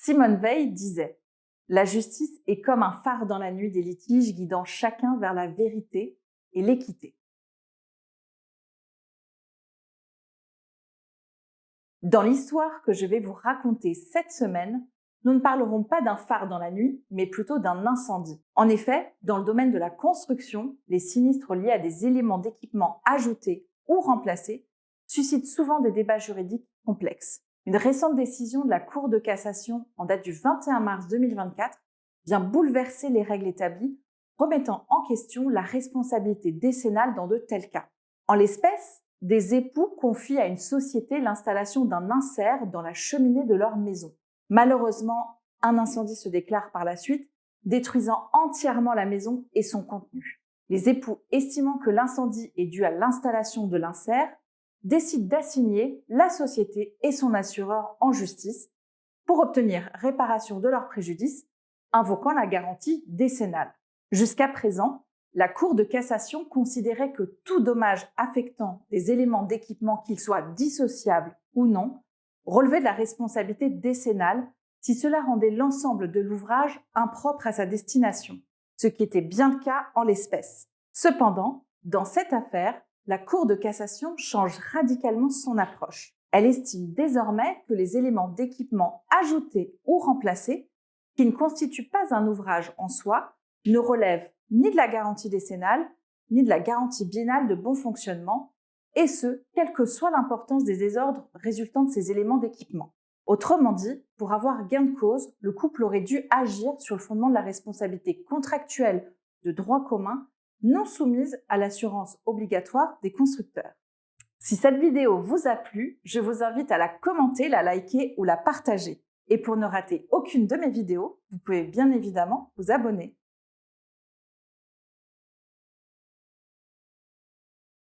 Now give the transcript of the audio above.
Simone Veil disait « La justice est comme un phare dans la nuit des litiges guidant chacun vers la vérité et l'équité. » Dans l'histoire que je vais vous raconter cette semaine, nous ne parlerons pas d'un phare dans la nuit, mais plutôt d'un incendie. En effet, dans le domaine de la construction, les sinistres liés à des éléments d'équipement ajoutés ou remplacés suscitent souvent des débats juridiques complexes. Une récente décision de la Cour de cassation en date du 21 mars 2024 vient bouleverser les règles établies, remettant en question la responsabilité décennale dans de tels cas. En l'espèce, des époux confient à une société l'installation d'un insert dans la cheminée de leur maison. Malheureusement, un incendie se déclare par la suite, détruisant entièrement la maison et son contenu. Les époux, estimant que l'incendie est dû à l'installation de l'insert, décident d'assigner la société et son assureur en justice pour obtenir réparation de leur préjudice, invoquant la garantie décennale. Jusqu'à présent, la Cour de cassation considérait que tout dommage affectant des éléments d'équipement, qu'ils soient dissociables ou non, relevait de la responsabilité décennale si cela rendait l'ensemble de l'ouvrage impropre à sa destination, ce qui était bien le cas en l'espèce. Cependant, dans cette affaire, la Cour de cassation change radicalement son approche. Elle estime désormais que les éléments d'équipement ajoutés ou remplacés, qui ne constituent pas un ouvrage en soi, ne relèvent ni de la garantie décennale, ni de la garantie biennale de bon fonctionnement, et ce, quelle que soit l'importance des désordres résultant de ces éléments d'équipement. Autrement dit, pour avoir gain de cause, le couple aurait dû agir sur le fondement de la responsabilité contractuelle de droit commun, non soumise à l'assurance obligatoire des constructeurs. Si cette vidéo vous a plu, je vous invite à la commenter, la liker ou la partager. Et pour ne rater aucune de mes vidéos, vous pouvez bien évidemment vous abonner.